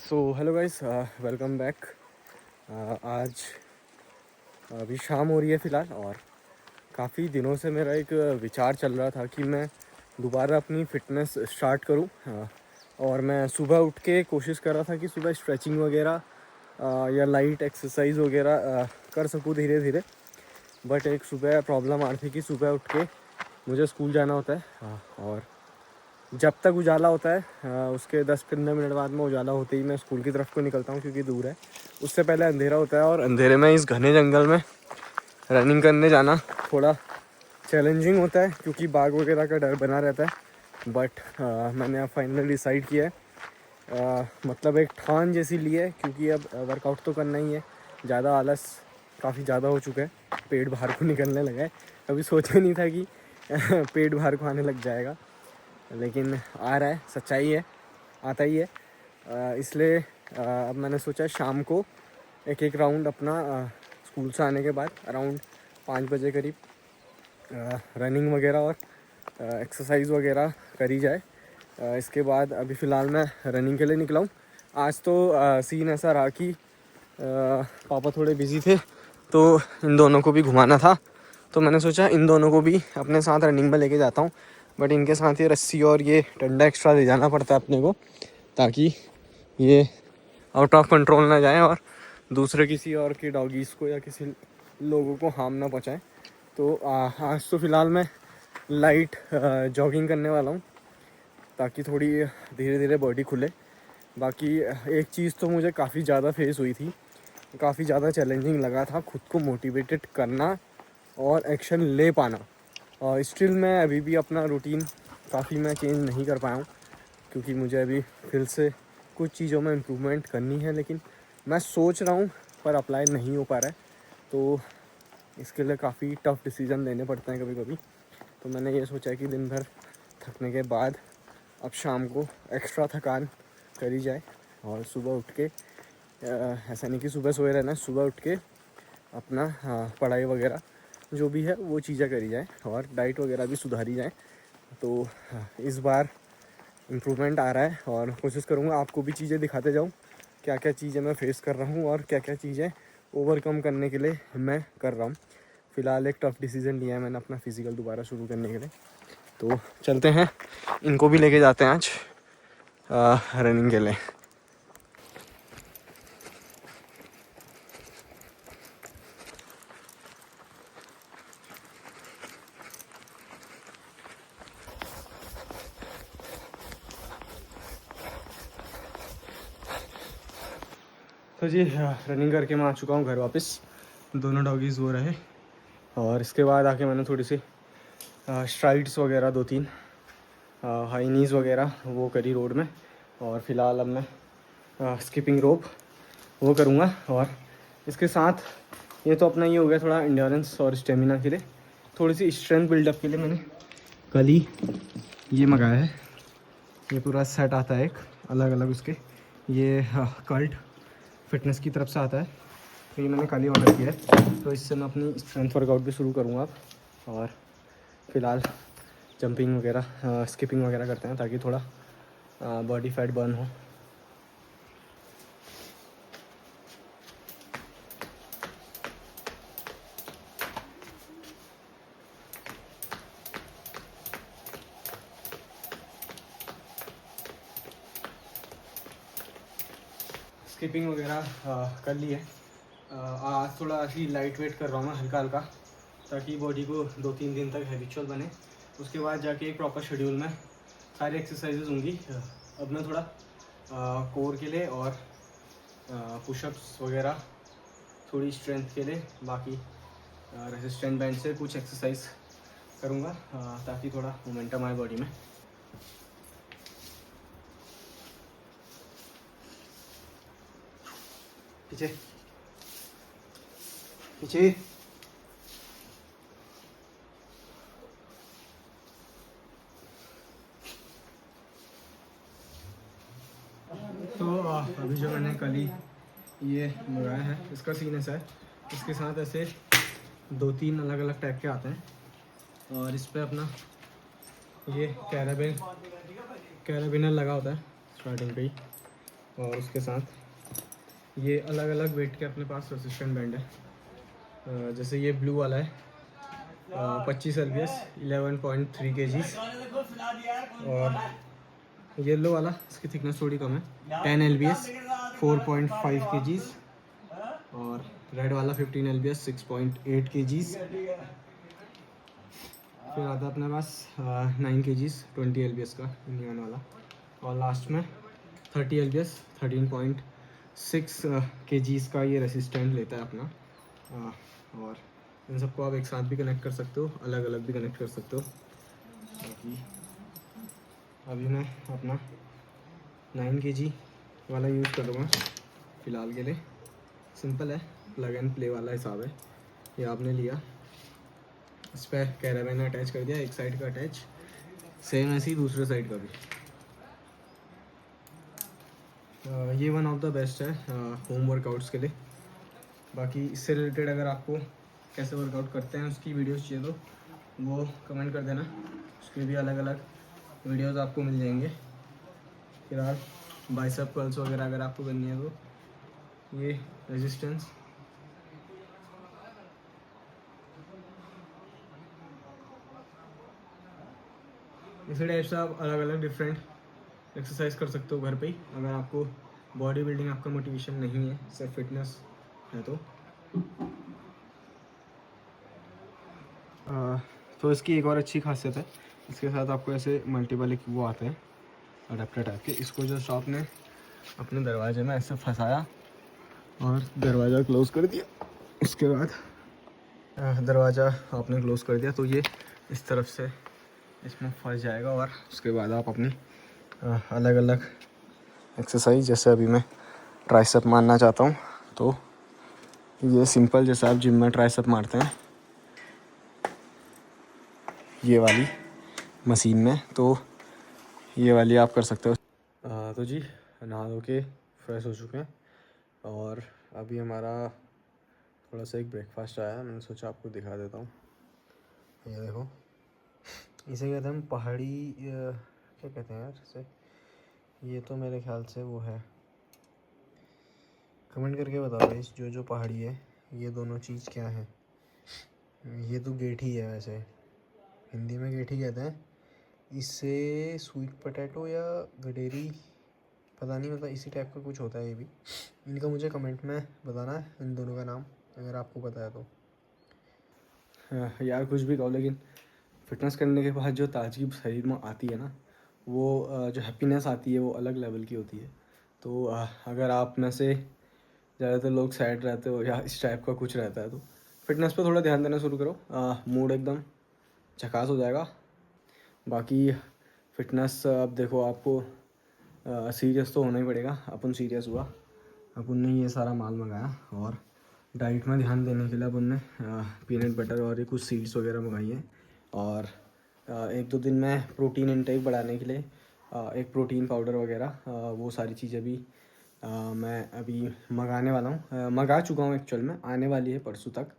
So hello guys, welcome back. आज अभी शाम हो रही है फ़िलहाल, और काफ़ी दिनों से मेरा एक विचार चल रहा था कि मैं दोबारा अपनी फ़िटनेस स्टार्ट करूं। और मैं सुबह उठ के कोशिश कर रहा था कि सुबह स्ट्रेचिंग वगैरह या लाइट एक्सरसाइज वगैरह कर सकूं धीरे धीरे। बट एक सुबह प्रॉब्लम आ रही थी कि सुबह उठ के मुझे स्कूल जाना होता है, और जब तक उजाला होता है उसके 10-15 मिनट बाद में उजाला होते ही मैं स्कूल की तरफ को निकलता हूँ, क्योंकि दूर है। उससे पहले अंधेरा होता है, और अंधेरे में इस घने जंगल में रनिंग करने जाना थोड़ा चैलेंजिंग होता है, क्योंकि बाघ वगैरह का डर बना रहता है। बट मैंने अब फाइनली डिसाइड किया है, मतलब एक ठान जैसी ली है, क्योंकि अब वर्कआउट तो करना ही है। ज़्यादा आलस काफ़ी ज़्यादा हो चुका है, पेट बाहर को निकलने लगा है। कभी सोचा नहीं था कि पेट बाहर को आने लग जाएगा, लेकिन आ रहा है, सच्चाई है, आता ही है। इसलिए अब मैंने सोचा शाम को एक एक राउंड अपना स्कूल से आने के बाद अराउंड 5 बजे करीब रनिंग वगैरह और एक्सरसाइज वगैरह करी जाए। इसके बाद अभी फ़िलहाल मैं रनिंग के लिए निकला हूँ। आज तो सीन ऐसा रहा कि पापा थोड़े बिज़ी थे, तो इन दोनों को भी घुमाना था। तो मैंने सोचा इन दोनों को भी अपने साथ रनिंग में लेके जाता हूँ। बट इनके साथ ये रस्सी और ये डंडा एक्स्ट्रा ले जाना पड़ता है अपने को, ताकि ये आउट ऑफ कंट्रोल ना जाए और दूसरे किसी और के डॉगीज़ को या किसी लोगों को हार्म ना पहुँचाए। तो आज तो फ़िलहाल मैं लाइट जॉगिंग करने वाला हूँ, ताकि थोड़ी धीरे धीरे बॉडी खुले। बाकी एक चीज़ तो मुझे काफ़ी ज़्यादा फेस हुई थी, काफ़ी ज़्यादा चैलेंजिंग लगा था खुद को मोटिवेटेड करना और एक्शन ले पाना। और स्टिल मैं अभी भी अपना रूटीन काफ़ी मैं चेंज नहीं कर पाया हूँ, क्योंकि मुझे अभी फिर से कुछ चीज़ों में इम्प्रूवमेंट करनी है। लेकिन मैं सोच रहा हूँ, पर अप्लाई नहीं हो पा रहा है। तो इसके लिए काफ़ी टफ़ डिसीज़न लेने पड़ते हैं कभी कभी। तो मैंने ये सोचा कि दिन भर थकने के बाद अब शाम को एक्स्ट्रा थकान करी जाए, और सुबह उठ के ऐसा नहीं कि सुबह सोए रहना है, सुबह उठ के अपना पढ़ाई वगैरह जो भी है वो चीज़ें करी जाए, और डाइट वगैरह भी सुधारी जाए। तो इस बार इम्प्रूवमेंट आ रहा है, और कोशिश करूँगा आपको भी चीज़ें दिखाते जाऊँ, क्या क्या चीज़ें मैं फेस कर रहा हूँ और क्या क्या चीज़ें ओवरकम करने के लिए मैं कर रहा हूँ। फ़िलहाल एक टफ़ डिसीज़न लिया है मैंने अपना फ़िज़िकल दोबारा शुरू करने के लिए। तो चलते हैं, इनको भी लेके जाते हैं आज रनिंग के लिए। तो जी रनिंग करके मैं आ चुका हूँ घर वापस। दोनों डॉगीज़ वो रहे, और इसके बाद आके मैंने थोड़ी सी स्ट्राइड्स वगैरह 2-3 हाई नीज़ वगैरह वो करी रोड में। और फ़िलहाल अब मैं स्किपिंग रोप वो करूँगा। और इसके साथ ये तो अपना ये हो गया थोड़ा एंड्योरेंस और स्टेमिना के लिए। थोड़ी सी स्ट्रेंथ बिल्डअप के लिए मैंने कल ही ये मंगाया है। ये पूरा सेट आता है एक अलग अलग उसके, ये कल्ट फिटनेस की तरफ से आता है। तो ये मैंने कल ही ऑर्डर किया है। तो इससे मैं अपनी स्ट्रेंथ वर्कआउट भी शुरू करूँगा अब। और फ़िलहाल जंपिंग वगैरह स्किपिंग वगैरह करते हैं, ताकि थोड़ा बॉडी फैट बर्न हो। स्किपिंग वगैरह कर ली है। आज थोड़ा ऐसी लाइट वेट कर रहा हूँ मैं, हल्का हल्का, ताकि बॉडी को 2-3 दिन तक हैबिचुअल बने। उसके बाद जाके एक प्रॉपर शेड्यूल में सारी एक्सरसाइजेज होंगी। अब मैं थोड़ा कोर के लिए और पुशअप्स वगैरह थोड़ी स्ट्रेंथ के लिए, बाकी रेजिस्टेंट बैंड से कुछ एक्सरसाइज करूँगा, ताकि थोड़ा मोमेंटम आए बॉडी में। पीछे पीछे। तो अभी जो मैंने कल ही ये मंगाया है, इसका सीन ऐसा है, इसके साथ ऐसे 2-3 अलग अलग टाइप के आते हैं। और इस पर अपना ये कैराबिनर लगा होता है स्टार्टिंग पे ही। और उसके साथ ये अलग अलग वेट के अपने पास रेसिस्टेंट बैंड है। जैसे ये ब्लू वाला है 25 LBS 11.3 kgs, और येलो वाला इसकी थिकनेस थोड़ी कम है 10 LBS 4.5 kgs, और रेड वाला 15 LBS 6.8 kgs। फिर आता है अपने पास 9 kgs 20 LBS का नियॉन वाला, और लास्ट में 30 LBS 13.6 kgs का ये रेसिस्टेंट लेता है अपना। और इन सबको आप एक साथ भी कनेक्ट कर सकते हो, अलग अलग भी कनेक्ट कर सकते हो। बाकी अभी मैं अपना 9 kg वाला यूज़ करूँगा फ़िलहाल के लिए। सिंपल है, प्लग एंड प्ले वाला हिसाब है। ये आपने लिया, इस पर कैराबैन अटैच कर दिया, एक साइड का अटैच, सेम ऐसे ही दूसरे साइड का भी। ये वन ऑफ द बेस्ट है होम वर्कआउट्स के लिए। बाकी इससे रिलेटेड अगर आपको कैसे वर्कआउट करते हैं उसकी वीडियोस चाहिए तो वो कमेंट कर देना, उसके भी अलग अलग वीडियोस आपको मिल जाएंगे। फिलहाल बाइसेप कर्ल्स वगैरह अगर आपको करनी है तो ये रेजिस्टेंस, इसी टाइप से आप अलग अलग डिफरेंट एक्सरसाइज कर सकते हो घर पे ही, अगर आपको बॉडी बिल्डिंग आपका मोटिवेशन नहीं है, सिर्फ फिटनेस है तो इसकी एक और अच्छी खासियत है, इसके साथ आपको ऐसे मल्टीपल एक वो आते हैं अडेप्टर टाइप के। इसको जस्ट आपने अपने दरवाजे में ऐसे फंसाया और दरवाज़ा क्लोज़ कर दिया, उसके बाद दरवाज़ा आपने क्लोज़ कर दिया तो ये इस तरफ से इसमें फंस जाएगा, और उसके बाद आप अपनी अलग अलग एक्सरसाइज, जैसे अभी मैं ट्राइसेप मारना चाहता हूँ तो ये सिंपल, जैसे आप जिम में ट्राइसेप मारते हैं ये वाली मशीन में, तो ये वाली आप कर सकते हो। तो जी नहा धो के फ्रेश हो चुके हैं, और अभी हमारा थोड़ा सा एक ब्रेकफास्ट आया है, मैंने सोचा आपको दिखा देता हूँ। ये देखो, इसे कहते हैं हम पहाड़ी, क्या कहते हैं यार इसे, ये तो मेरे ख्याल से वो है, कमेंट करके बताओ इस जो पहाड़ी है ये दोनों चीज़ क्या है। ये तो गेठी है, वैसे हिंदी में गेठी कहते हैं इसे, स्वीट पोटैटो या गडेरी पता नहीं, मतलब इसी टाइप का कुछ होता है ये भी। इनका मुझे कमेंट में बताना है इन दोनों का नाम, अगर आपको पता है तो। यार कुछ भी कहो, लेकिन फिटनेस करने के बाद जो ताजगी शरीर में आती है ना, वो जो हैप्पीनेस आती है वो अलग लेवल की होती है। तो अगर आप में से ज़्यादातर लोग सैड रहते हो या इस टाइप का कुछ रहता है तो फिटनेस पे थोड़ा ध्यान देना शुरू करो, मूड एकदम झकास हो जाएगा। बाकी फिटनेस अब देखो, आपको सीरियस तो होना ही पड़ेगा। अपन सीरियस हुआ, अपन ने ये सारा माल मंगाया, और डाइट में ध्यान देने के लिए अपन ने पीनट बटर और ये कुछ सीड्स वगैरह मंगाई हैं, और 1-2 दिन में प्रोटीन इनटेक बढ़ाने के लिए एक प्रोटीन पाउडर वगैरह वो सारी चीज़ें भी मैं अभी मंगाने वाला हूँ, मंगा चुका हूँ एक्चुअल में, आने वाली है परसों तक।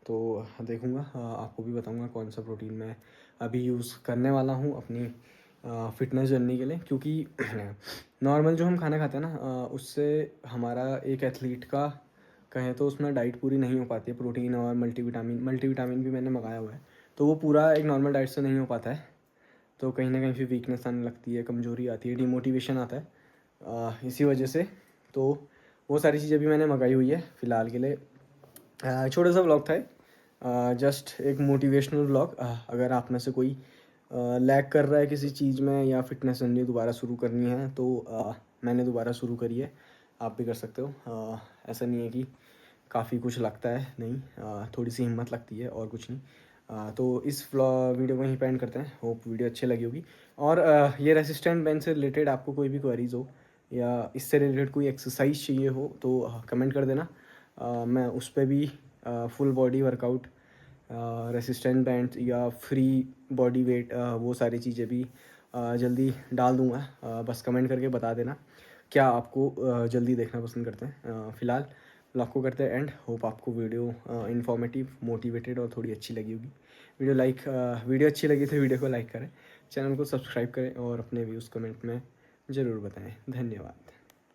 तो देखूँगा, आपको भी बताऊँगा कौन सा प्रोटीन मैं अभी यूज़ करने वाला हूँ अपनी फ़िटनेस जर्नी के लिए। क्योंकि नॉर्मल जो हम खाना खाते हैं ना, उससे हमारा एक एथलीट का कहें तो उसमें डाइट पूरी नहीं हो पाती है। प्रोटीन और मल्टीविटामिन भी मैंने मंगाया हुआ है, तो वो पूरा एक नॉर्मल डाइट से नहीं हो पाता है। तो कहीं ना कहीं फिर वीकनेस आने लगती है, कमज़ोरी आती है, डिमोटिवेशन आता है इसी वजह से। तो वो सारी चीज़ें भी मैंने मंगाई हुई है फ़िलहाल के लिए। छोटा सा व्लॉग था, जस्ट एक मोटिवेशनल व्लॉग। अगर आप में से कोई लैग कर रहा है किसी चीज़ में या फिटनेस जर्नी दोबारा शुरू करनी है तो मैंने दोबारा शुरू करी है, आप भी कर सकते हो। ऐसा नहीं है कि काफ़ी कुछ लगता है, नहीं, थोड़ी सी हिम्मत लगती है और कुछ नहीं। तो इस वीडियो को यहीं पे एंड करते हैं। होप वीडियो अच्छी लगी होगी, और ये रेसिस्टेंट बेंच से रिलेटेड आपको कोई भी क्वेरीज हो या इससे रिलेटेड कोई एक्सरसाइज चाहिए हो तो कमेंट कर देना। मैं उस पर भी full body workout, resistant band या फ्री बॉडी वेट, वो सारी चीज़ें भी जल्दी डाल दूँगा। बस कमेंट करके बता देना क्या आपको जल्दी देखना पसंद करते हैं। फ़िलहाल व्लॉग को करते हैं एंड। होप आपको वीडियो इन्फॉर्मेटिव, मोटिवेटेड और थोड़ी अच्छी लगी होगी। वीडियो अच्छी लगी तो वीडियो को लाइक करें, चैनल को सब्सक्राइब करें और अपने व्यूज़ कमेंट में ज़रूर बताएं। धन्यवाद।